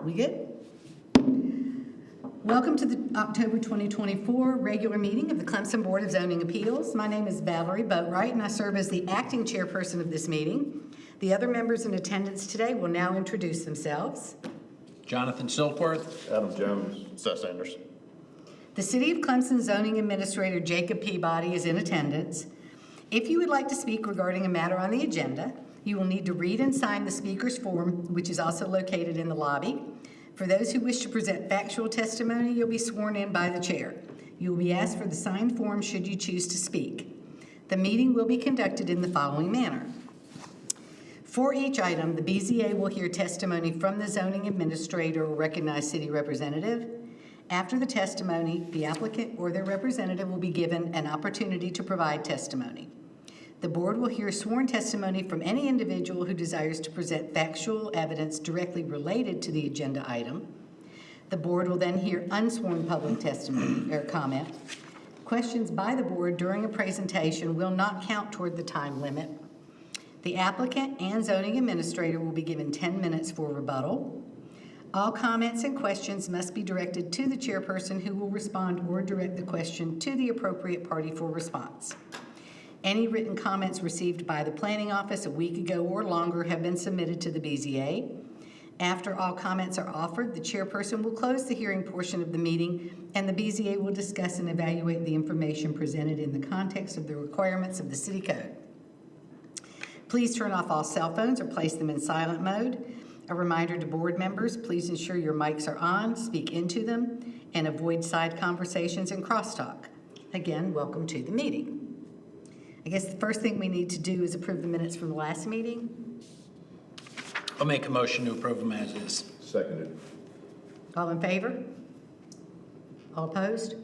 We good? Welcome to the October 2024 regular meeting of the Clemson Board of Zoning Appeals. My name is Valerie Boatwright, and I serve as the acting chairperson of this meeting. The other members in attendance today will now introduce themselves. Jonathan Silkworth. Adam Jones. Seth Sanders. The City of Clemson Zoning Administrator Jacob Peabody is in attendance. If you would like to speak regarding a matter on the agenda, you will need to read and sign the speaker's form, which is also located in the lobby. For those who wish to present factual testimony, you'll be sworn in by the chair. You will be asked for the signed form should you choose to speak. The meeting will be conducted in the following manner. For each item, the BZA will hear testimony from the zoning administrator or recognized city representative. After the testimony, the applicant or their representative will be given an opportunity to provide testimony. The board will hear sworn testimony from any individual who desires to present factual evidence directly related to the agenda item. The board will then hear unsworn public testimony or comment. Questions by the board during a presentation will not count toward the time limit. The applicant and zoning administrator will be given 10 minutes for rebuttal. All comments and questions must be directed to the chairperson, who will respond or direct the question to the appropriate party for response. Any written comments received by the planning office a week ago or longer have been submitted to the BZA. After all comments are offered, the chairperson will close the hearing portion of the meeting, and the BZA will discuss and evaluate the information presented in the context of the requirements of the city code. Please turn off all cell phones or place them in silent mode. A reminder to board members, please ensure your mics are on, speak into them, and avoid side conversations and crosstalk. Again, welcome to the meeting. I guess the first thing we need to do is approve the minutes from the last meeting. I'll make a motion to approve them as is. Seconded. All in favor? All opposed?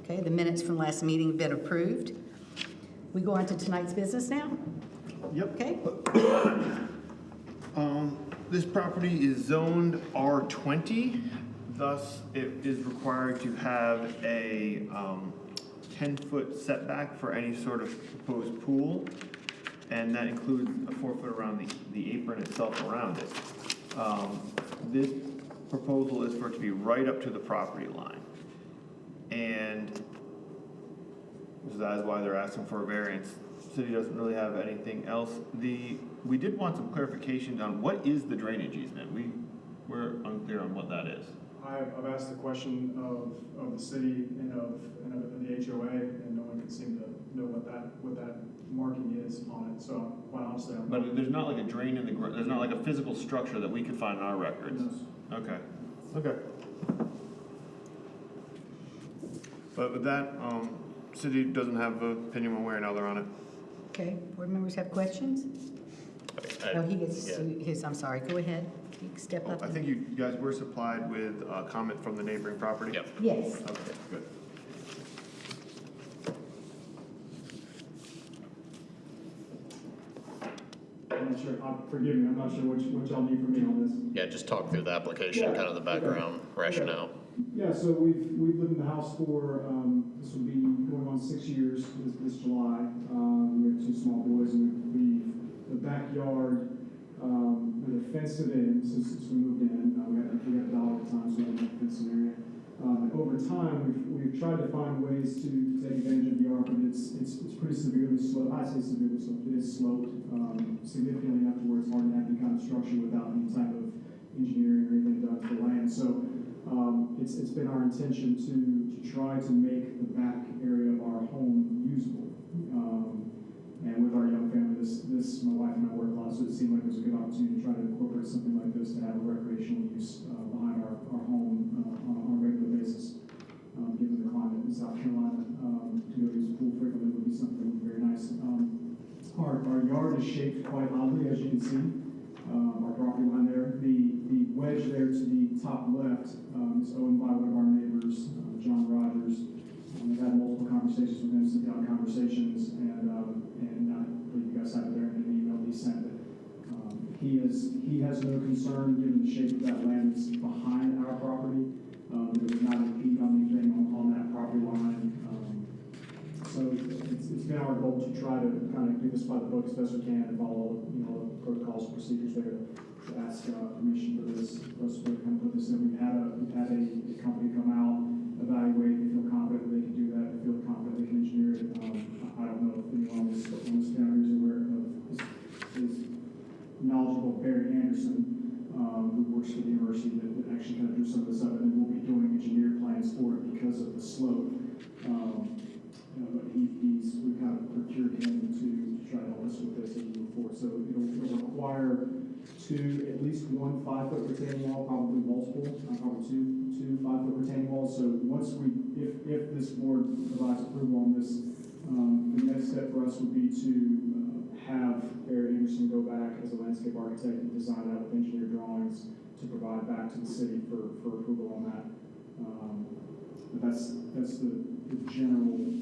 Okay, the minutes from last meeting have been approved. We go on to tonight's business now? Yep. Okay. This property is zoned R20, thus it is required to have a 10-foot setback for any sort of proposed pool, and that includes a 4-foot around the apron itself around it. This proposal is for it to be right up to the property line, and that is why they're asking for a variance. The city doesn't really have anything else. We did want some clarification on what is the drainage easement. We're unclear on what that is. I've asked the question of the city and of the HOA, and no one can seem to know what that marking is on it. So quite honestly, But there's not like a drain in the ground. There's not like a physical structure that we could find in our records. No. Okay. Okay. But with that, city doesn't have an opinion one way or another on it. Okay, board members have questions? Oh, he gets his, I'm sorry, go ahead. You can step up. I think you guys were supplied with a comment from the neighboring property. Yep. Yes. Okay, good. I'm not sure. Forgive me. I'm not sure what y'all need from me on this. Yeah, just talk through the application, Yeah. kind of the background rationale. Yeah. So we've lived in the house for this will be going on 6 years this July. We have 2 small boys, and the backyard. We fenced it in since we moved in. We had a dog at the time, so we had a fenced area. And over time, we've tried to find ways to take advantage of the yard, but it's pretty severely sloped. I say severely sloped. It is sloped significantly enough to where it's hard to have any kind of structure without any type of engineering or anything done to the land. So it's been our intention to try to make the back area of our home usable. And with our young family, my wife and I work a lot, so it seemed like it was a good opportunity to try to incorporate something like this to have a recreational use behind our home on a regular basis. Given the climate in South Carolina, to go use the pool frequently would be something very nice. Our yard is shaped quite oddly, as you can see. Our property line there, the wedge there to the top left is owned by one of our neighbors, John Rogers. We've had multiple conversations with him, sit-down conversations, and I believe you guys have it there in an email he sent. He has no concern, given the shape of that land that's behind our property, that it would not impede on anything on that property line. So it's been our goal to try to kind of do this by the book as best we can and follow, the protocols and procedures there to ask permission for this, for us to kind works for the university that actually kind of drew some of this up, and then we'll be doing engineered plans for it because of the slope. But we kind of procured him to try to help us with this as we move forward. So it'll require at least one 5-foot retaining wall, probably multiple, probably two 5-foot retaining walls. So once if this board provides approval on this, the next step for us would be to have Barry Anderson go back as a landscape architect and design that with engineered drawings to provide back to the city for approval on that. But that's the general.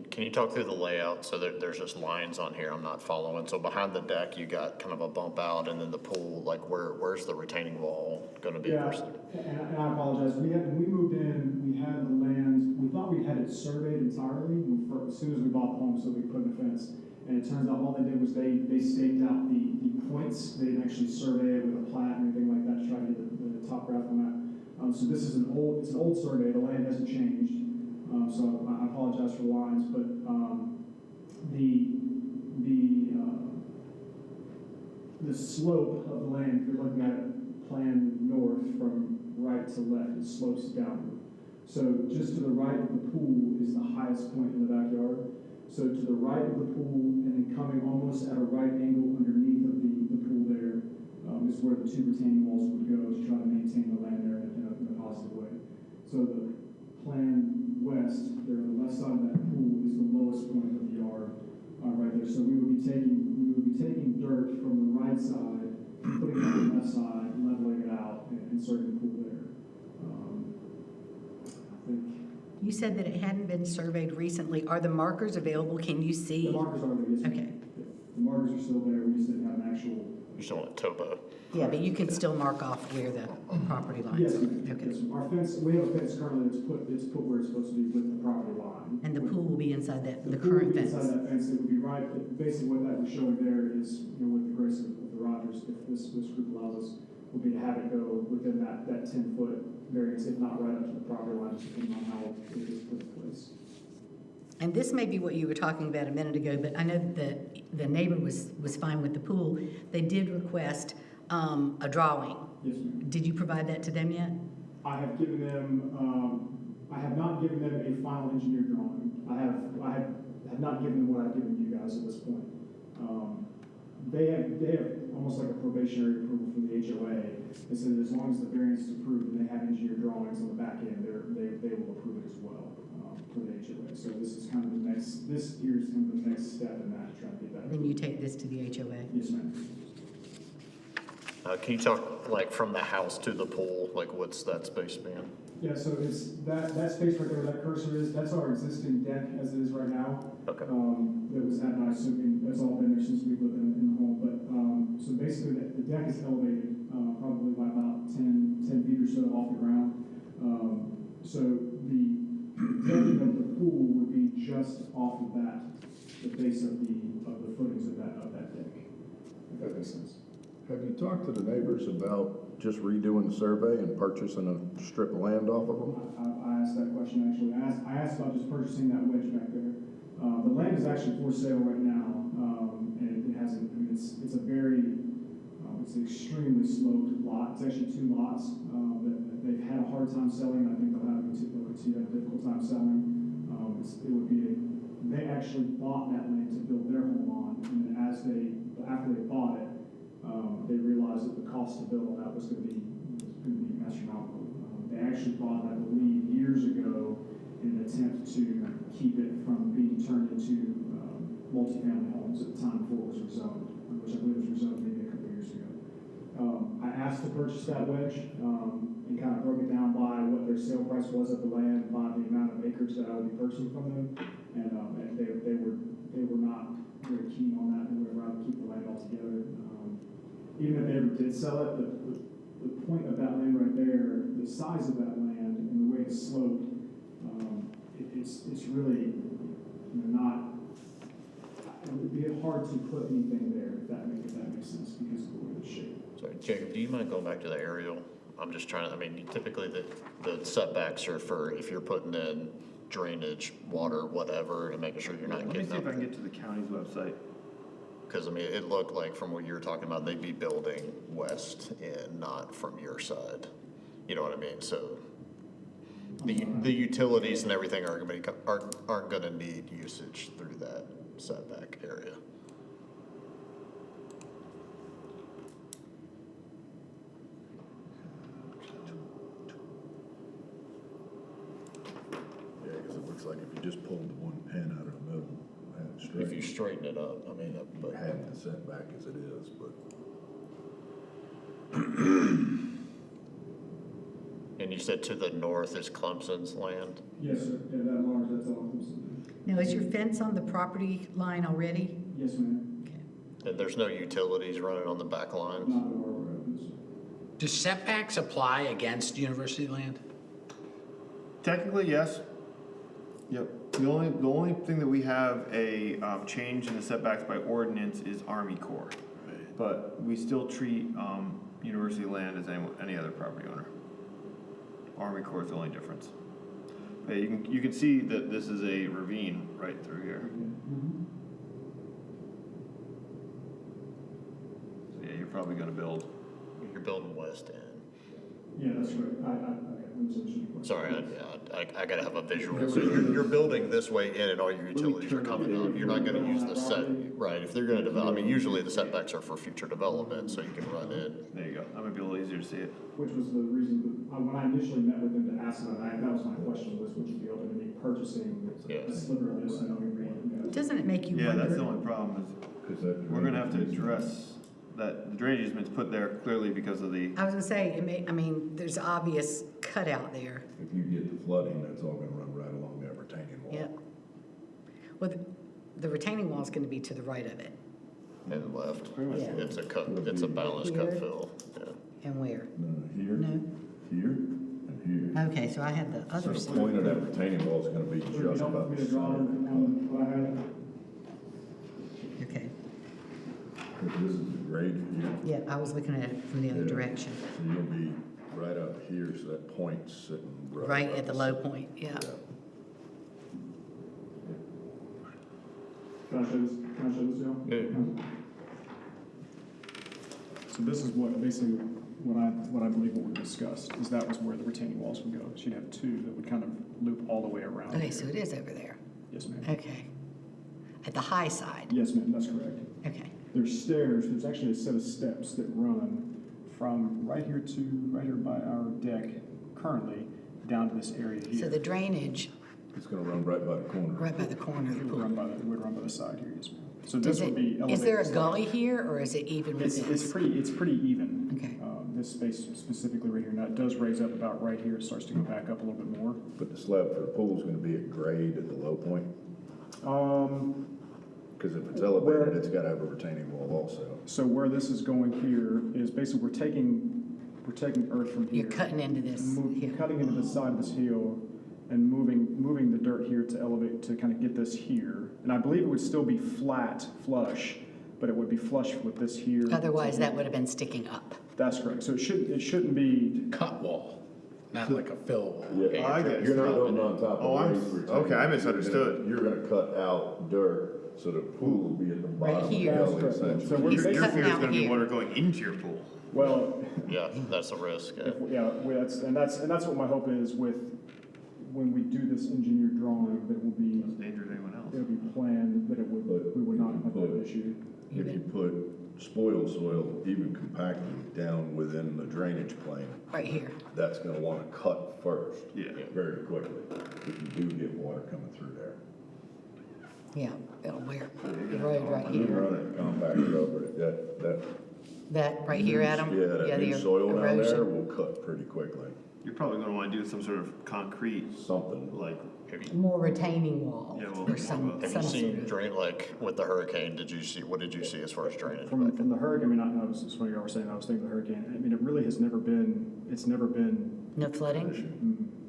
Can you talk through the layout? So there's just lines on here I'm not following. So behind the deck, you got kind of a bump out, and then the pool, like where's the retaining wall gonna be? Yeah, and I apologize. When we moved in, we had the land, we thought we had it surveyed entirely as soon as we bought the home, so we put in a fence. And it turns out all they did was they staked out the points. They didn't actually survey it with a plat or anything like that to try to get the topographical map. So this is an old survey. The land hasn't changed. So I apologize for the lines, but the slope of the land, if you're looking at it plan north from right to left, it slopes downward. So just to the right of the pool is the highest point in the backyard. So to the right of the pool, and then coming almost at a right angle underneath of the pool there, is where the 2 retaining walls would go to try to maintain the land there in a positive way. So the plan west, there on the left side of that pool, is the lowest point of the yard, right there. So we would be taking dirt from the right side, putting it on the left side, leveling it out, and inserting the pool there. I think You said that it hadn't been surveyed recently. Are the markers available? Can you see? the markers are there. Yes, ma'am. Okay. Yeah. The markers are still there. We just didn't have an actual. You still want topo? Yeah, but you can still mark off where the property lines Yes, are. ma'am. Okay. Yes, ma'am. Our fence, we have a fence currently that's put where it's supposed to be with the property line. And the pool will be inside the pool would current be fence. inside that fence. It would be right, basically what that was showing there is, with the grace of the Rogers, if this group allows us, would be to have it go within that 10-foot variance, if not right up to the property line, just depending on how it is put in place. And this may be what you were talking about a minute ago, but I know that the neighbor was fine with the pool. They did request a drawing. Yes, ma'am. Did you provide that to them yet? I have given them, I have not given them a final engineered drawing. I have not given them what I've given you guys at this point. They have almost like a probationary approval from the HOA. They said that as long as the variance is approved and they have engineered drawings on the back end, they will approve it as well for the HOA. So this is kind of this here's kind of the next step in that to try to get that. Then you take this to the HOA. Yes, ma'am. Can you talk like from the house to the pool, like what's that space span? Yeah, so it's that space right there where that cursor is, that's our existing deck as it is right now. Okay. That was at, I assume, that's all been there since we've lived in the home. But, so basically the deck is elevated, probably by about 10 feet or so off the ground. So the decking of the pool would be just off of that, the base of the footings of that deck, if that makes sense. Have you talked to the neighbors about just redoing the survey and purchasing a strip of land off of them? I asked that question actually. I asked about just purchasing that wedge back there. The land is actually for sale right now, and it hasn't. I mean, it's a very, it's an extremely sloped lot. It's actually 2 lots that they've had a hard time selling. I think they'll continue to have a difficult time selling. It would be they actually bought that land to build their home on, and then after they bought it, they realized that the cost to build on that was going to be astronomical. They actually bought it, I believe, years ago in an attempt to keep it from being turned into multifamily homes at the time before it was rezoned, which I believe was rezoned maybe a couple years ago. I asked to purchase that wedge and kind of broke it down by what their sale price was of the land, by the amount of acreage that I would be purchasing from them, and they were not very keen on that. They would rather keep the land altogether. Even if they ever did sell it, the point of that land right there, the size of that land and the way it's sloped, it's really not. It would be hard to put anything there if that makes sense because of the way it's shaped. Sorry, Jacob, do you mind going back to the aerial? I'm just trying to, I mean, typically the setbacks are for if you're putting in drainage, water, whatever, and making sure you're not Let me getting see if I up. can get to the county's website. because I mean, it looked like from what you were talking about, they'd be building west and not from your side. You know what I mean? So the utilities and everything aren't gonna need usage through that setback area. Yeah, because it looks like if you just pulled the one pin out of the middle, had it straight. If you straighten it up, I mean, but Had the setback as it is, but. and you said to the north is Clemson's land? Yes, sir. Yeah, that large, that's all Clemson. Now, is your fence on the property line already? Yes, ma'am. Okay. And there's no utilities running on the back lines? Not the harbor opens. Do setbacks apply against university land? Technically, yes. Yep. The only thing that we have a change in the setbacks by ordinance is Army Corps. But we still treat university land as any other property owner. Army Corps is the only difference. But you can see that this is a ravine right through here. So yeah, you're probably gonna build. You're building west end. Yeah, that's right. Okay, I'm sorry. Sorry, I gotta have a visual. So you're building this way in and all your utilities are coming up. You're not gonna use the set, right? If they're gonna develop, I mean, usually the setbacks are for future development, so you can run in. There you go. That might be a little easier to see it. Which was the reason, when I initially met with them to ask about that, that was my question, was would you be open to me purchasing Yeah. a sliver of this and owning it? Doesn't it make you Yeah, that's the wonder? only problem Because is we're gonna have to address that the drainage easement's put there clearly because of the, I was gonna say, there's obvious cutout there. If you get the flooding, that's all gonna run right along that retaining wall. Yep. Well, the retaining wall is gonna be to the right of it. And left. pretty much. Yeah. It's a balanced cut Here. fill, yeah. And where? No, here, No? here, and here. Okay, so I had the So other the side. point of that retaining wall is gonna be Would it be just helpful about for me the to draw center. on what I had? Okay. This is the grade here, Yeah, I was looking at it from the other Yeah. direction. so you'll be right up here, so that point's sitting Right above at the us. low point, yeah. Can I show this, y'all? Yeah. So this is what, basically, what I believe what we discussed, is that was where the retaining walls would go. She'd have two that would kind of loop all the way around. Okay, so it is over there. Yes, ma'am. Okay. At the high side. Yes, ma'am, that's correct. Okay. There's stairs, there's actually a set of steps that run from right here by our deck currently, down to this area here. So the drainage It's gonna run right by the corner. right by the corner of It the would pool. run by the side here, yes, ma'am. So Does this would be it, elevated. is there a steps. gully here or is it even with It's this? pretty even. Okay. This space specifically right here, now it does raise up about right here, it starts to go back up a little bit more. But the slab for the pool's gonna be at grade at the low point, because if it's elevated, it's gotta have a retaining wall also. So where this is going here is basically we're taking earth from here. You're cutting into this hill. Cutting into the side of this hill and moving the dirt here to elevate, to kind of get this here. And I believe it would still be flush, but it would be flush with this here. Otherwise, that would have been sticking up. That's correct. So it shouldn't be, Cut wall, not like a fill wall. Yeah, I get it. you're not building on top Oh, of I'm- raised retaining okay, I wall. misunderstood. You're gonna cut out dirt, so the pool will be at the bottom of the here. gully That's correct. essentially. So we're He's your cutting fear is out gonna be here. water going into your pool. well, Yeah, that's a risk, yeah. that's what my hope is with, when we do this engineered drawing, that it will be, It's dangerous to anyone else. it'll be planned, that we would not have that issue. If you put spoil soil even compacted down within the drainage plane, Right here. that's gonna wanna cut first. Yeah. Very quickly, if you do get water coming through there. Yeah, where? The road right You here. run it compacted over it, that. That right here, Adam? Yeah, that the new soil down there erosion. will cut pretty quickly, You're probably gonna wanna do some sort of concrete, something. like, More retaining wall Yeah, well, or some Have you sort seen of. drain, like with the hurricane, what did you see as far as drainage? From the hurricane, I mean, it's funny you were saying, I was thinking of the hurricane, I mean, it really has never been, No flooding?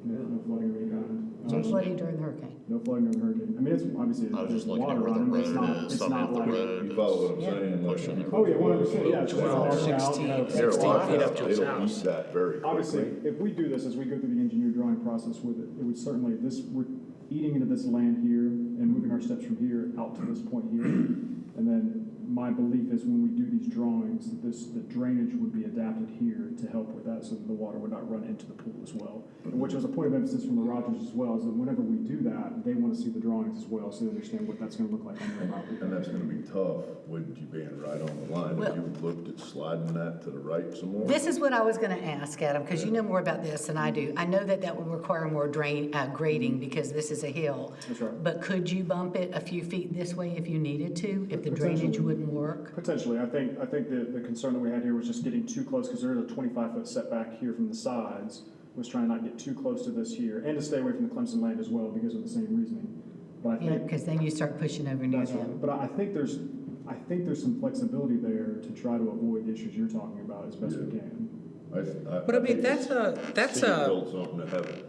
no flooding of any kind. No flooding during the hurricane? No flooding during the hurricane. I mean, it's obviously, I was there's just looking at water where the on it, but it's road not, is, it's some not of the like. road You follow what I'm is saying? pushing it. Oh, yeah, 100%, yeah. it's just 12, washed out, 16, you know, They're 16 washed feet out, up to his it'll eat house. that very Obviously, quickly. if we do this, as we go through the engineered drawing process with it, it would certainly, we're eating into this land here and moving our steps from here out to this point here. And then my belief is when we do these drawings, that the drainage would be adapted here to help with that, so that the water would not run into the pool as well. And which was a point of emphasis from the Rogers as well, is that whenever we do that, they want to see the drawings as well, so they understand what that's gonna look like on their property. And that's gonna be tough, wouldn't you, being right on the line? Well- If you looked at sliding that to the right some more? This is what I was gonna ask, Adam, because you know more about this than I do. I know that that would require more grading because this is a hill. That's right. But could you bump it a few feet this way if you needed to, if the drainage wouldn't work? Potentially, I think the concern that we had here was just getting too close, because there is a 25-foot setback here from the sides, was trying not to get too close to this here, and to stay away from the Clemson land as well, because of the same reasoning. But I Yeah, think, because then you start pushing over near that's them. right, but I think there's some flexibility there to try to avoid the issues you're talking about as best we can. But I mean, think that's it's- a, you build something to have it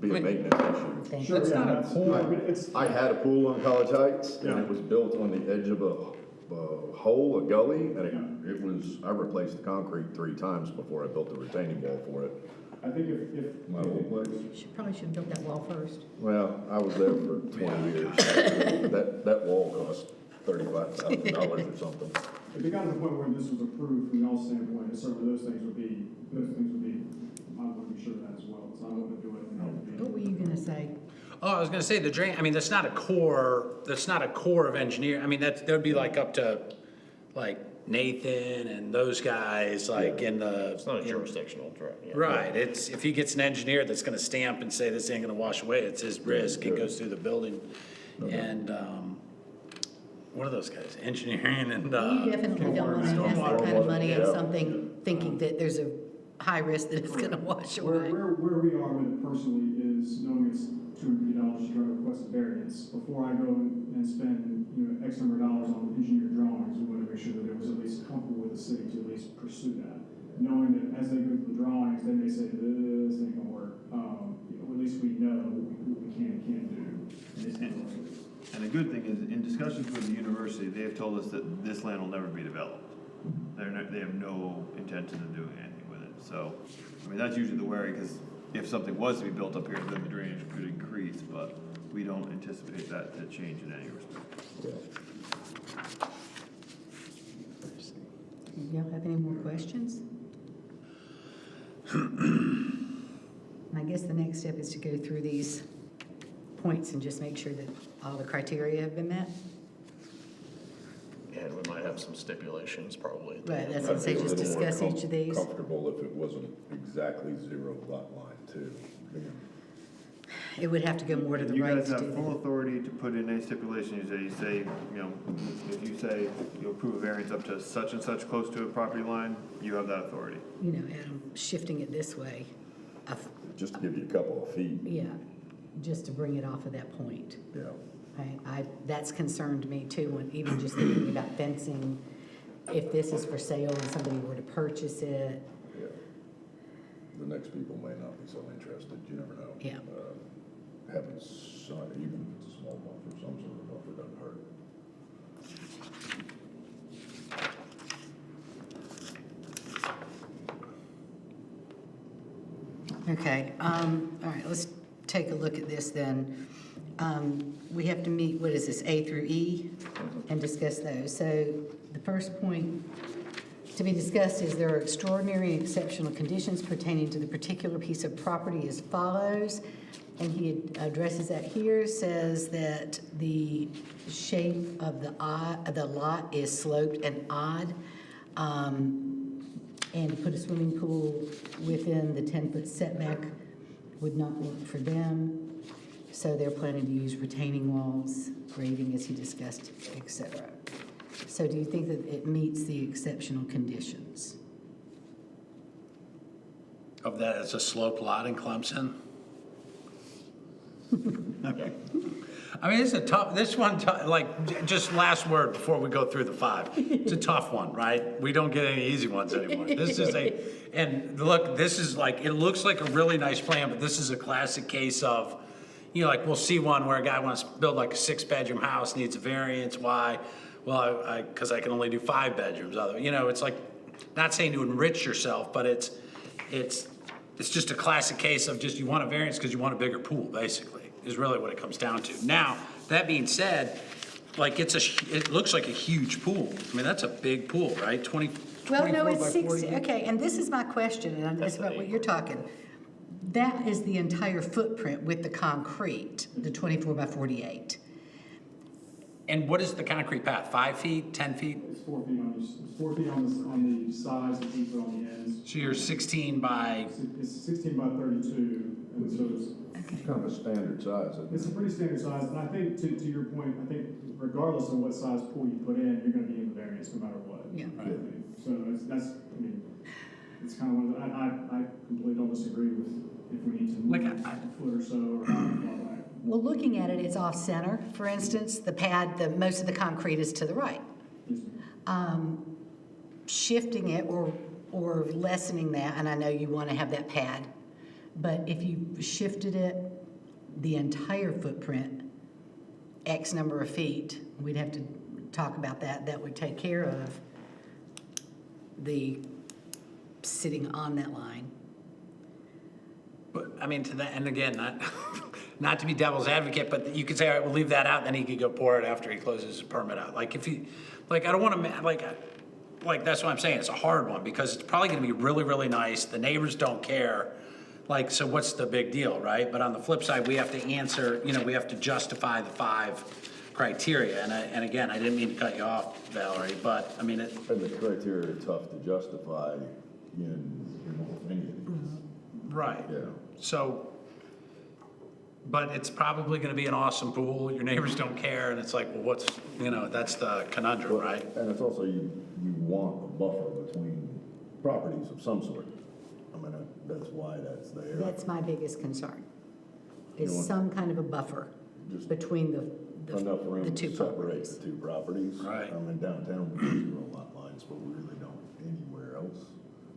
be a maintenance issue. Thank Sure, you. yeah, not a that's, pool. I mean, it's, I had a pool on College Heights, and Yeah. it was built on the edge of a hole, a gully, and it was, I replaced the concrete 3 times before I built the retaining wall for it. I think if. My whole place. Probably should have built that wall first. Well, I was there for 20 years. That wall cost $35,000 or something. If it got to the point where this was approved from y'all's standpoint, certainly those things would be, I want to be sure of that as well, because I don't want to do it and help it. What were you gonna say? oh, I was gonna say the drain, I mean, that's not a core of engineer. I mean, that'd be like up to, like Nathan and those guys, like in the. It's not a jurisdictional drought. Yeah. Right, it's, if he gets an engineer that's gonna stamp and say this ain't gonna wash away, it's his risk, it goes through the building. And, what are those guys, engineering and, You definitely don't want to invest that kind of money in Yeah. something thinking that there's a high risk that it's gonna wash away. Where we are with it personally is knowing it's $250 to try to request a variance. Before I go and spend, X number of dollars on engineered drawings, we want to make sure that it was at least comfortable with the city to at least pursue that. Knowing that as they go through the drawings, they may say, this ain't gonna work. At least we know what we can and can't do. And the good thing is, in discussions with the university, they have told us that this land will never be developed. They have no intention of doing anything with it. So, I mean, that's usually the worry, because if something was to be built up here, then the drainage could increase, but we don't anticipate that to change in any respect. Y'all have any more questions? I guess the next step is to go through these points and just make sure that all the criteria have been met. And we might have some stipulations probably. at the Right, end. that's what I say, I'd be a just little more discuss each of these. Comfortable if it wasn't exactly 0 lot line too. It would have to go more to the You right guys to have do full that. authority to put in any stipulations. You say, if you say you approve a variance up to such and such close to a property line, you have that authority. Adam, shifting it this way, Just to give you a couple of feet. yeah, just to bring it off of that point. Yeah. That's concerned me too, when even just thinking about fencing, if this is for sale and somebody were to purchase it, Yeah. The next people may not be so interested, you never know. Yeah. Having even if it's a small buffer, some sort of buffer doesn't hurt. Okay, all right, let's take a look at this then. We have to meet, what is this, A through E, and discuss those. So the first point to be discussed is there are extraordinary and exceptional conditions pertaining to the particular piece of property as follows. And he addresses that here, says that the shape of the lot is sloped and odd. And to put a swimming pool within the 10-foot setback would not work for them. So they're planning to use retaining walls, grading as he discussed, et cetera. So do you think that it meets the exceptional conditions? of that, it's a slope lot in Clemson. I mean, it's a tough, like, just last word before we go through the 5. It's a tough one, right? We don't get any easy ones anymore. This is and look, this is like, it looks like a really nice plan, but this is a classic case of, like, we'll see one where a guy wants to build like a 6-bedroom house, needs a variance. Why? Well, because I can only do 5 bedrooms. It's like, not saying to enrich yourself, but it's just a classic case of just you want a variance because you want a bigger pool, basically, is really what it comes down to. Now, that being said, like, it looks like a huge pool. I mean, that's a big pool, right? 20, Well, no, 24 it's by 60, 40? okay, and this is my question, and it's about what you're talking. That is the entire footprint with the concrete, the 24 by 48. And what is the concrete path? 5 feet, 10 feet? It's 4 feet on each, it's 4 feet on the sides, and 8 foot on the ends. So you're 16 by, It's 16 by 32, and so It's kind of a standard size, isn't it? it's a pretty standard size, and I think, to your point, I think regardless of what size pool you put in, you're gonna be in the variance no matter what. Yeah. I think. So that's, I mean, it's kind of one of the, I completely don't disagree with if we need to Like, move a foot or so, or how far back. Well, looking at it, it's off-center, for instance, the pad, most of the concrete is to the right. Yes, ma'am. Shifting it or lessening that, and I know you want to have that pad, but if you shifted it, the entire footprint, X number of feet, we'd have to talk about that. That would take care of the sitting on that line. but, I mean, to that, and again, not, not to be devil's advocate, but you could say, all right, we'll leave that out, then he could go pour it after he closes his permit out. Like, if he, like, I don't want to, like, that's what I'm saying, it's a hard one, because it's probably gonna be really, really nice, the neighbors don't care, like, so what's the big deal, right? But on the flip side, we have to answer, we have to justify the 5 criteria, and again, I didn't mean to cut you off, Valerie, but, I mean, it, And the criteria are tough to justify in any of these. right. Yeah. So, but it's probably gonna be an awesome pool, your neighbors don't care, and it's like, well, what's, that's the conundrum, right? And it's also, you want a buffer between properties of some sort. I mean, that's why that's there. That's my biggest concern, is You want- some kind of a buffer Just between Enough the room two to separate properties. the two properties. Right. I mean, downtown, we do 0 lot lines, but we really don't anywhere else.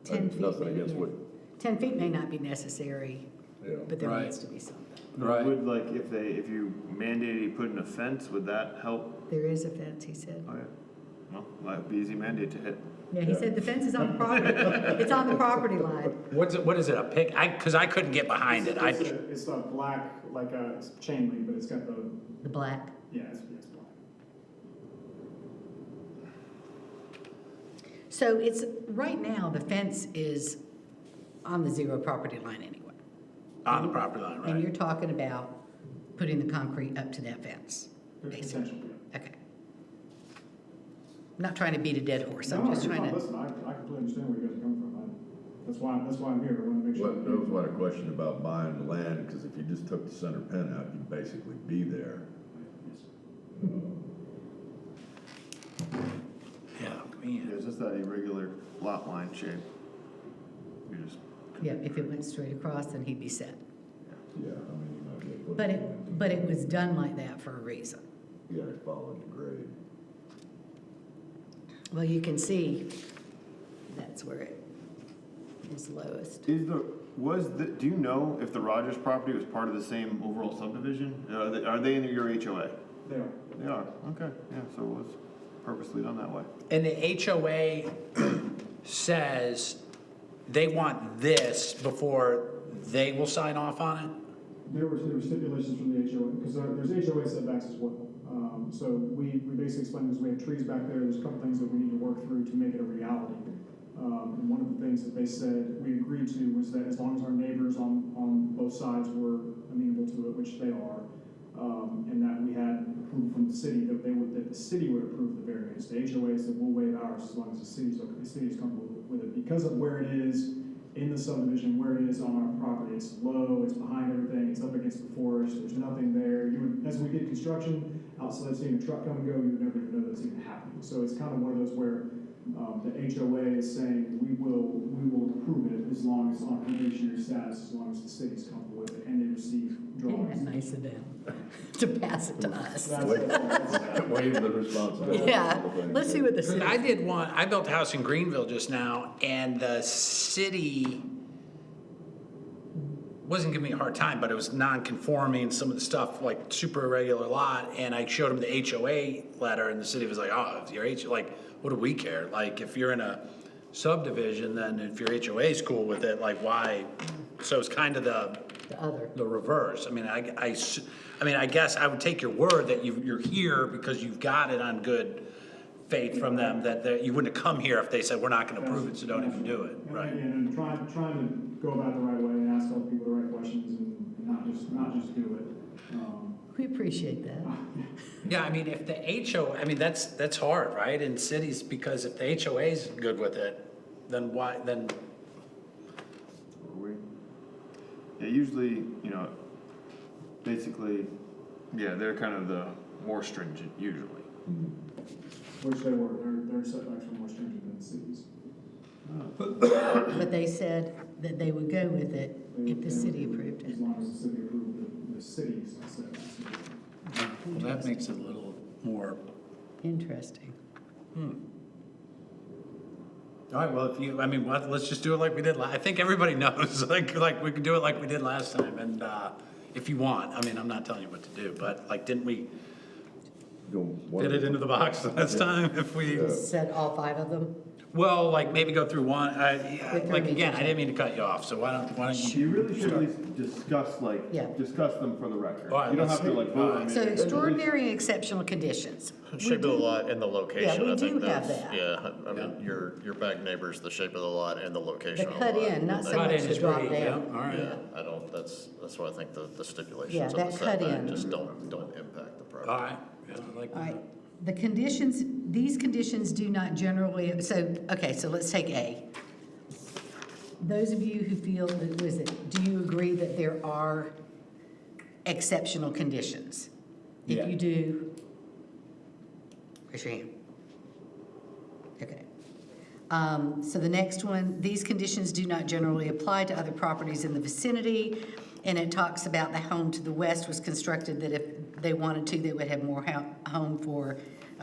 10 There's feet, nothing maybe, against yeah. what, 10 feet may not be necessary, yeah. but there Right. needs to be something. Right. Would, like, if you mandated you put in a fence, would that help? There is a fence, he said. Oh, yeah. Well, that'd be easy mandate to hit. Yeah, he said the fence is on the property, it's on the property line. What is it, a pick? Because I couldn't get behind it. It's a black, like a chain link, but it's got The black. yeah, it's black. So it's, right now, the fence is on the 0 property line anyway. On the property line, And you're right? talking about putting the concrete up to that fence, There's basically. potential, yeah. Okay. I'm not trying to beat a dead horse, I'm No, just you're trying fine. to, Listen, I completely understand where you guys are coming from. That's why I'm here. I want to make sure. Well, that was what a question about buying the land, because if you just took the center pin out, you'd basically be there. Yeah, Yeah, man. it's just that irregular lot line shape. You just. yeah, if it went straight across, then he'd be set. Yeah, I mean, you might be able to put. But it was done like that for a reason. Yeah, it followed the grade. Well, you can see, that's where it is lowest. Do you know if the Rogers property was part of the same overall subdivision? Are they in your HOA? They are. They are, okay, yeah, so it was purposely done that way. And the HOA says they want this before they will sign off on it? There were stipulations from the HOA, because there's HOA setbacks as well. So we basically explained this, we have trees back there, there's a couple things that we need to work through to make it a reality. And one of the things that they said we agreed to was that as long as our neighbors on both sides were amenable to it, which they are, and that we had approval from the city, that the city would approve the variance. The HOA said we'll waive ours as long as the city is comfortable with it. Because of where it is in the subdivision, where it is on our property, it's low, it's behind everything, it's up against the forest, there's nothing there. As we did construction, outside of seeing a truck come and go, you would never even know that's even happening. So it's kind of one of those where the HOA is saying we will approve it as long as on probationary status, as long as the city's comfortable with it and they receive Isn't drawings. that nice of them to pass it to us? Waive the responsibility. Yeah, let's see what the Because city. I built a house in Greenville just now, and the city wasn't giving me a hard time, but it was non-conforming, some of the stuff, like super irregular lot, and I showed them the HOA letter, and the city was like, oh, if your like, what do we care? Like, if you're in a subdivision, then if your HOA is cool with it, like, why? So it's kind of The other. the reverse. I mean, I mean, I guess I would take your word that you're here because you've got it on good faith from them, that you wouldn't have come here if they said, we're not gonna approve it, so don't even do it, And right? again, and trying to go about it the right way and ask all the people the right questions and not just do it. We appreciate that. Yeah, I mean, if the HO, I mean, that's hard, right, in cities, because if the HOA's good with it, then why, then, Yeah, usually, you know, basically, yeah, they're kind of the more stringent usually. Which they were, their setbacks were more stringent than the cities. But they said that they would go with it if the city approved it. As long as the city approved the city's setbacks. well, that makes it a little more. Interesting. All right, well, if you, I mean, let's just do it like we did I think everybody knows, like we can do it like we did last time, and, if you want, I mean, I'm not telling you what to do, but like, didn't we fit it into the box last time if we? Said all 5 of them? Well, like, maybe go through one, With like, her again, I meeting. didn't mean to cut you off, so why don't you? You really should at least discuss, Yeah. discuss them for the record. All right, You don't let's have to like vote on it. So extraordinary and exceptional conditions. Shape of the lot and the location, we I think do have that's, that. yeah, I mean, your back neighbor's the shape of the lot and the The location of the cut lot. in, not And so that- much Cut in the is drop pretty, yeah, down. all right. Yeah, I don't, that's why I think the Yeah, stipulations of that the cut setback in. just don't impact the property. All right, yeah, I like All that. right, the conditions, these conditions do not generally, so, okay, so let's take A. Those of you who feel, that was it, do you agree that there are exceptional conditions? Yeah. If you do, raise your hand. Okay. So the next one, these conditions do not generally apply to other properties in the vicinity. And it talks about the home to the west was constructed that if they wanted to, they would have more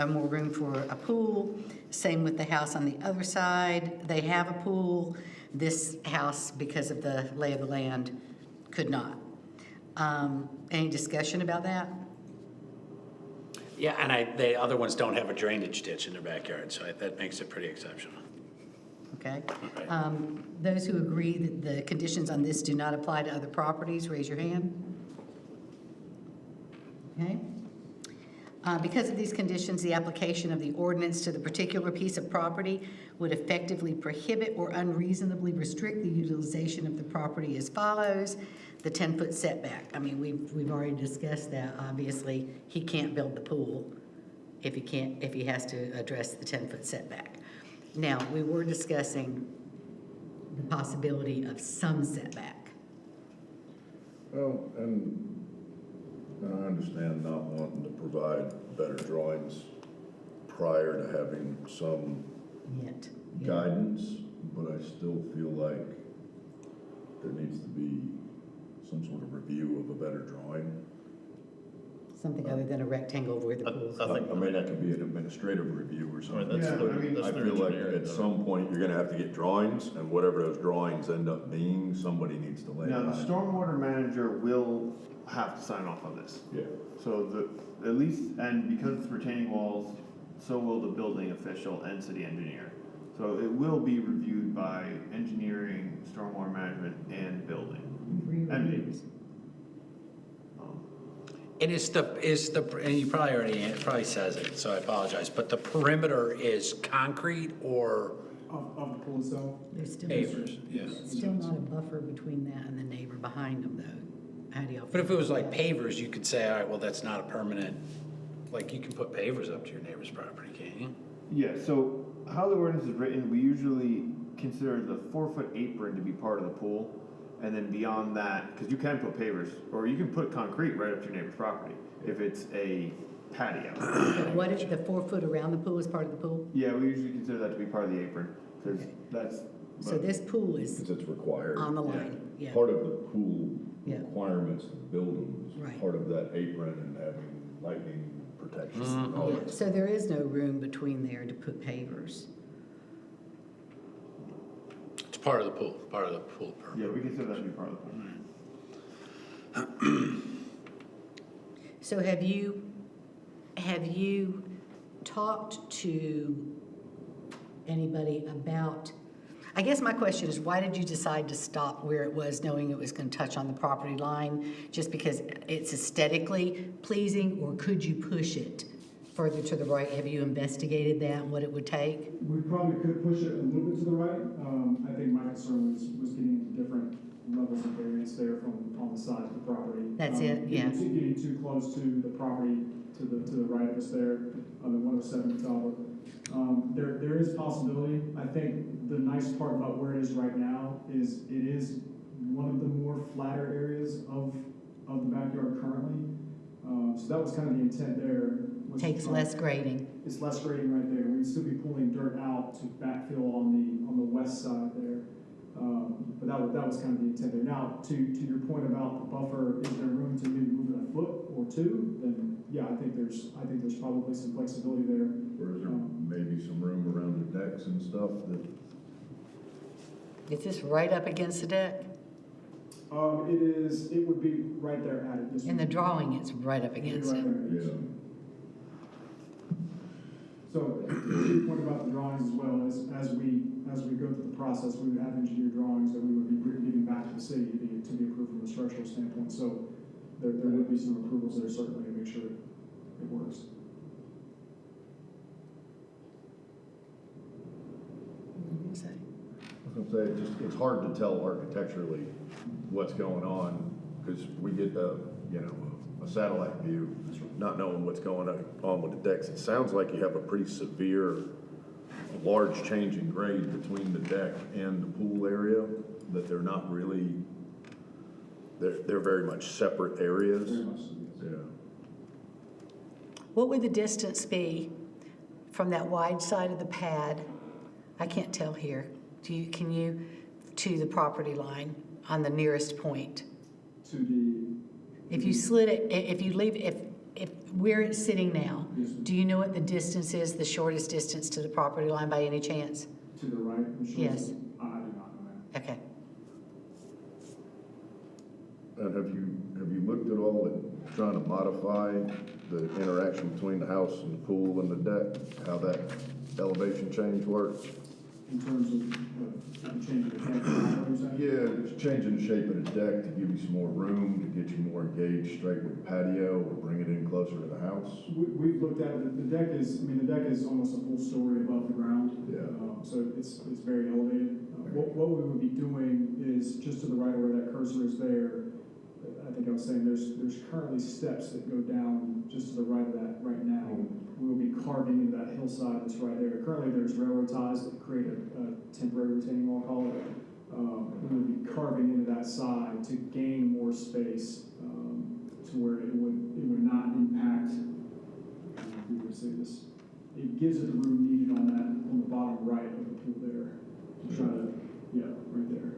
more room for a pool. Same with the house on the other side. They have a pool. This house, because of the lay of the land, could not. Any discussion about that? Yeah, and the other ones don't have a drainage ditch in their backyard, so that makes it pretty exceptional. Okay. Right. Those who agree that the conditions on this do not apply to other properties, raise your hand. Okay. Because of these conditions, the application of the ordinance to the particular piece of property would effectively prohibit or unreasonably restrict the utilization of the property as follows. The 10-foot setback. I mean, we've already discussed that. Obviously, he can't build the pool if he has to address the 10-foot setback. Now, we were discussing the possibility of some setback. Well, and I understand not wanting to provide better drawings prior to having some Yet. guidance, but I still feel like there needs to be some sort of review of a better drawing. Something other than a rectangle where the pool's. I think, I mean, that could be an administrative review or something. that's Yeah, their, I mean, that's I their feel like engineer. at some point, you're gonna have to get drawings, and whatever those drawings end up being, somebody needs to lay it Now, the out. stormwater manager will have to sign off on this. Yeah, So at least, and because it's retaining walls, so will the building official and city engineer. So it will be reviewed by engineering, stormwater management, and building. And me. And and you it probably says it, so I apologize, but the perimeter is concrete or Of the pool itself. There's still, pavers? Yeah. still not a buffer between that and the neighbor behind them, though. How do y'all? But if feel it was about like that? pavers, you could say, all right, well, that's not a permanent, like, you can put pavers up to your neighbor's property, can't you? Yeah, so how the ordinance is written, we usually consider the 4-foot apron to be part of the pool. And then beyond that, because you can put pavers, or you can put concrete right up to your neighbor's property if it's a patio. But what if the 4 foot around the pool is part of the pool? Yeah, we usually consider that to be part of the apron, because Okay. that's. So this pool is because it's required. on the line, yeah. Part of the pool Yeah. requirements of the building is Right. part of that apron and having lightning protection and all Yeah, that. so there is no room between there to put pavers. It's part of the pool permit. Yeah, we consider that to be part of the pool. So have you talked to anybody about, I guess my question is, why did you decide to stop where it was, knowing it was going to touch on the property line? Just because it's aesthetically pleasing, or could you push it further to the right? Have you investigated that and what it would take? We probably could push it a little bit to the right. I think my concern was getting into different levels of variance there from on the side of the property. That's it, yeah. Getting too close to the property to the right of us there, on the 107 tower. There is possibility. I think the nice part about where it is right now is it is one of the more flatter areas of the backyard currently. So that was kind of the intent there. was to Takes try- less grading. It's less grading right there. We'd still be pulling dirt out to backfill on the west side there. But that was kind of the intent there. Now, to your point about the buffer, is there room to maybe move it a foot or two? Then yeah, I think there's probably some flexibility there. Or is there maybe some room around the decks and stuff that, Is this right up against the deck? It would be right there at it. Yes, In the ma'am. drawing, it's right up It'd be against right it. there, yes. yeah. So, to your point about the drawings as well, as we go through the process, we would have engineered drawings that we would be giving back to the city to be approved from a structural standpoint. So there would be some approvals there certainly to make sure it works. What was that? I was gonna say, it's hard to tell architecturally what's going on, because we get a satellite view, not knowing what's going on with the decks. It sounds like you have a pretty severe, large change in grade between the deck and the pool area, that they're not really, they're very much separate areas. Very much so, yes. Yeah. What would the distance be from that wide side of the pad? I can't tell here. Can you, to the property line on the nearest point? To the, If you slid it, if you leave, if where it's sitting now, Yes, ma'am. do you know what the distance is, the shortest distance to the property line by any chance? to the right? I'm sure Yes. I do not know that. Okay. And have you looked at all at trying to modify the interaction between the house and the pool and the deck, how that elevation change works? In terms of changing the deck, what you're saying? Yeah, just changing the shape of the deck to give you some more room, to get you more engaged straight with the patio, or bring it in closer to the house. We've looked at it, the deck is almost a full story above the ground. Yeah. So it's very elevated. What we would be doing is, just to the right of where that cursor is there, I think I was saying, there's currently steps that go down just to the right of that right now. We'll be carving into that hillside that's right there. Currently, there's railroad ties that create a temporary retaining wall, call it. We would be carving into that side to gain more space, to where it would not impact, we would say this, it gives it the room needed on the bottom right of the pool there. To try to, yeah, right there.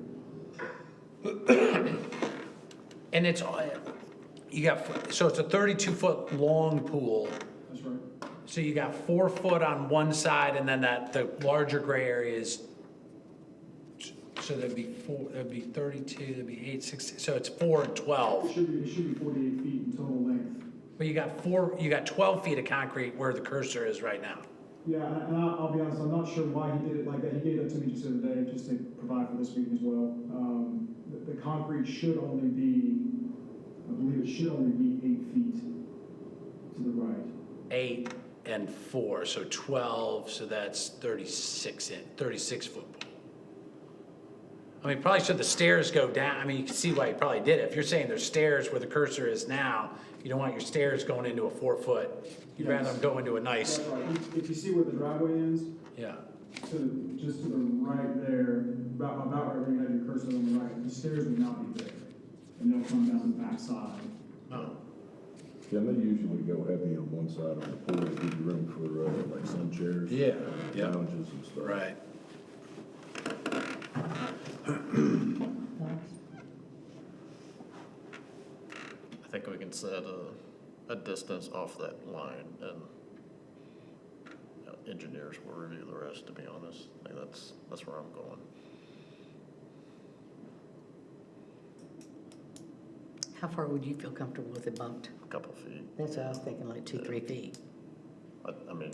And it's, so it's a 32-foot long pool. That's right. So you got 4 foot on one side, and then the larger gray area is, so there'd be 32, there'd be 8, 16, so it's 4 and 12. It should be 48 feet in total length. But you got 12 feet of concrete where the cursor is right now. Yeah, and I'll be honest, I'm not sure why he did it like that. He gave that to me just the other day, just to provide for this meeting as well. The concrete should only be, I believe it should only be 8 feet to the right. 8 and 4, so 12, so that's 36 foot pool. I mean, probably should the stairs go down, I mean, you can see why you probably did it. If you're saying there's stairs where the cursor is now, you don't want your stairs going into a 4 foot. You'd rather them go into a nice, That's right. If you see where the driveway ends, yeah. just to the right there, about where you have your cursor on the right, the stairs would not be there. And they'll come down the back side. Oh. Yeah, they usually go heavy on one side of the pool to give you room for like sun chairs. Yeah, yeah. Lounges and stuff. Right. I think we can set a distance off that line, and engineers will review the rest, to be honest. I think that's where I'm going. How far would you feel comfortable with it bumped? A couple feet. That's what I was thinking, like 2, 3 feet. I mean,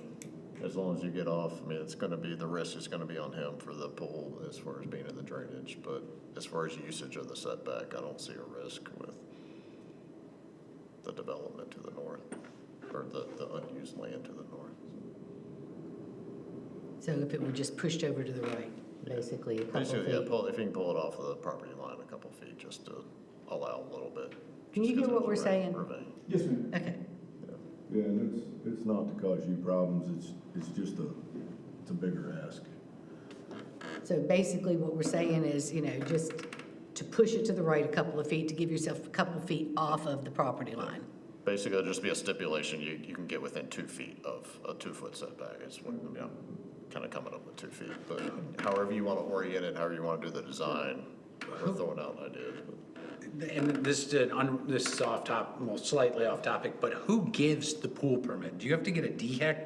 As long as you get off, I mean, it's gonna be, the risk is gonna be on him for the pool as far as being in the drainage, but as far as usage of the setback, I don't see a risk with the development to the north, or the unused land to the north. So if it were just pushed over to the right, basically a couple Basically, yeah, feet. if you can pull it off of the property line a couple feet, just to allow a little bit. Can you just 'cause hear what there's we're a saying? ravine. Yes, ma'am. Okay, Yeah, and it's not to cause you problems, it's just it's a bigger ask. so basically what we're saying is, just to push it to the right a couple of feet, to give yourself a couple of feet off of the property line. Basically, it'll just be a stipulation, you can get within 2 feet of a 2-foot setback, is what, kind of coming up with 2 feet. But however you want to orient it, however you want to do the design, we're throwing out ideas. And this is off top, well, slightly off topic, but who gives the pool permit? Do you have to get a DHEC?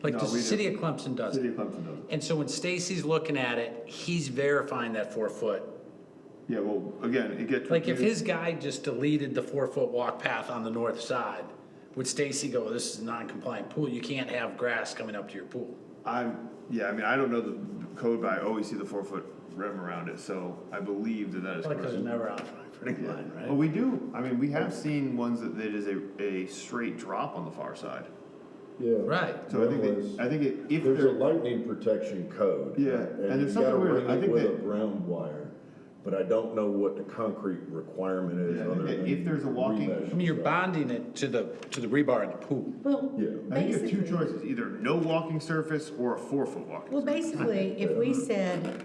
Like, No, does the we city do. of Clemson does City it? of Clemson does it. And so when Stacy's looking at it, he's verifying that 4-foot. Yeah, well, again, it gets. Like, if reviewed- his guy just deleted the 4-foot walk path on the north side, would Stacy go, this is a non-compliant pool, you can't have grass coming up to your pool? I mean, I don't know the code, but I always see the 4-foot rim around it, so I believe that is Like, because correct. it's never on the property Yeah. line, Well, right? we do, I mean, we have seen ones that is a straight drop on the far side. Yeah. Right. So I think if There's a they're, lightning protection code. Yeah, and there's something weird, I think with a that- ground wire, but I don't know what the concrete requirement is Yeah, other than. if there's a walking- remesh I mean, you're stuff. bonding it to the rebar in the pool. Well, Yeah. I think you have two basically, choices, either no walking surface or a 4-foot walking. well, basically, if we said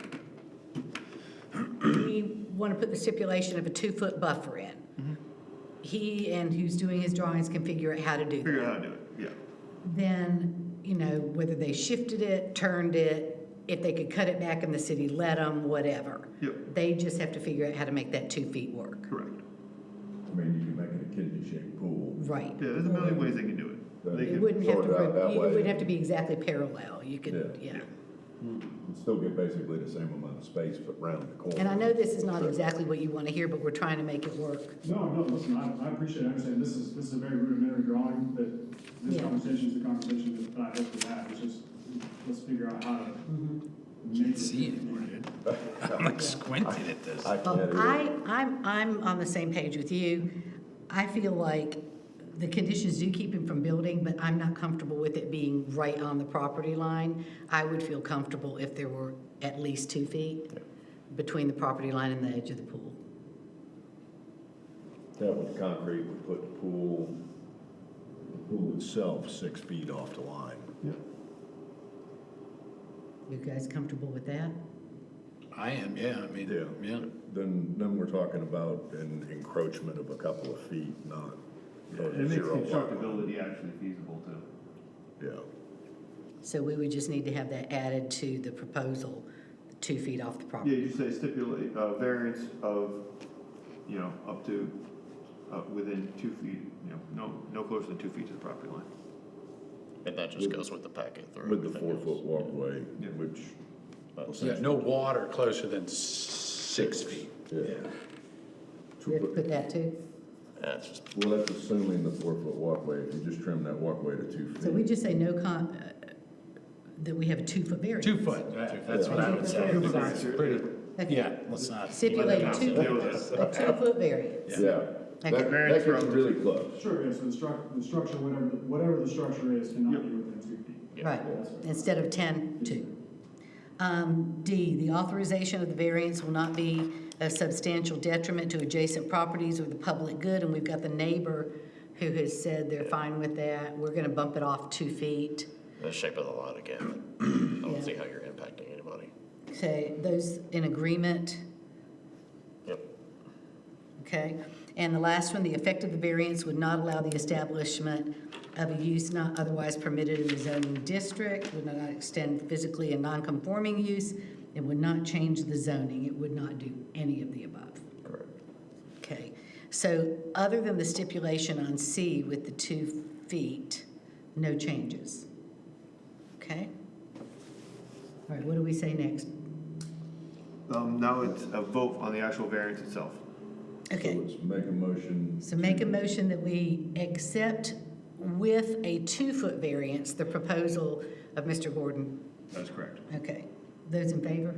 we want to put the stipulation of a 2-foot buffer in, he and who's doing his drawings can figure out how to do that. Figure out how to do it, yeah. Then, whether they shifted it, turned it, if they could cut it back and the city let them, whatever. Yep. They just have to figure out how to make that 2 feet work. Correct. I mean, you can make it a kidney-shaped pool. Right. Yeah, there's a million ways they can do it. They It can, wouldn't have sort it out that to, it way. wouldn't have to be exactly parallel. You could, Yeah. yeah. You'd still get basically the same amount of space, but round the corner. And I know this is not exactly what you want to hear, but we're trying to make it work. No, listen, I appreciate it, I understand, this is a very rudimentary drawing, but this Yeah. conversation is the conversation that I hope to have, it's just, let's figure out how to make Can't it. see it, dude. I'm like squinting at this. I Well, can't either. I'm on the same page with you. I feel like the conditions do keep him from building, but I'm not comfortable with it being right on the property line. I would feel comfortable if there were at least 2 feet between the property line and the edge of the pool. That with the concrete would put the pool itself 6 feet off the line. You guys comfortable with that? I am, yeah, I mean, yeah. Then we're talking about an encroachment of a couple of feet, not it a makes 0 lot line. constructability actually feasible too. Yeah. So we would just need to have that added to the proposal, 2 feet off the Yeah, property. you say stipulate, variance of, up to, within 2 feet, no closer than 2 feet to the property line. And that just goes with the packet through With the everything else. 4-foot walkway, Yeah. which. Yeah, no water closer than 6 feet. Yeah. We have to put that too? Yeah, it's just, Well, that's assuming the 4-foot walkway, if you just trim that walkway to 2 feet. So we just say that we have a 2-foot variance. 2 foot, right, that's what I would say. Two foot Pretty- Okay. Yeah, let's not. Stipulate a let it 2 happen. a 2-foot variance. Yeah, Okay. that gets really close. Sure, yeah, so the structure, whatever the structure is, cannot be within 2 feet. Right, instead of 10, 2. D, the authorization of the variance will not be a substantial detriment to adjacent properties or the public good, and we've got the neighbor who has said they're fine with that. We're gonna bump it off 2 feet. the shape of the lot again, I Yeah. don't see how you're impacting anybody. Okay, those in agreement? Yep. Okay, and the last one, the effect of the variance would not allow the establishment of a use not otherwise permitted in the zoning district, would not extend physically a non-conforming use, it would not change the zoning, it would not do any of the above. Correct. Okay, so other than the stipulation on C with the 2 feet, no changes. Okay? All right, what do we say next? Now it's a vote on the actual variance itself. Okay. So let's make a motion. So make a motion that we accept with a 2-foot variance, the proposal of Mr. Gordon? That's correct. Okay. Those in favor?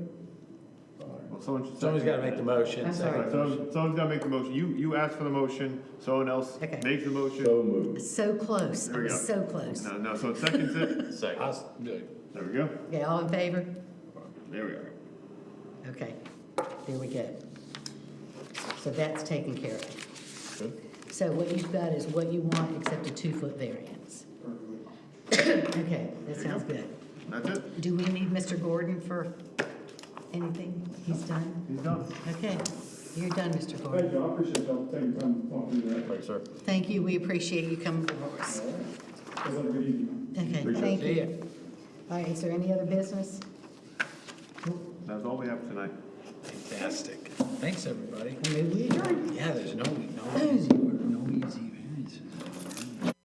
Well, someone should. Someone's second gotta make that. the motion. I'm sorry. Someone's gotta make the motion. You asked for the motion, someone else Okay. makes the motion. So moved. So close. I There we was go. so close. No, so it seconds it. Second. There we go. Okay, all in favor? There we are. Okay, there we go. So that's taken care of. Good. So what you've got is what you want except a 2-foot variance. Okay, that sounds good. That's it. Do we need Mr. Gordon for anything? He's done? He's done. Okay, you're done, Mr. Thank Gordon. you, I appreciate y'all taking time to talk to me that. Thanks, sir. Thank you, we appreciate you coming before us. Have a good evening. Okay, thank See ya. you. All right, is there any other business? That's all we have tonight. Fantastic. Thanks, everybody. I move we adjourn. Yeah, there's no easy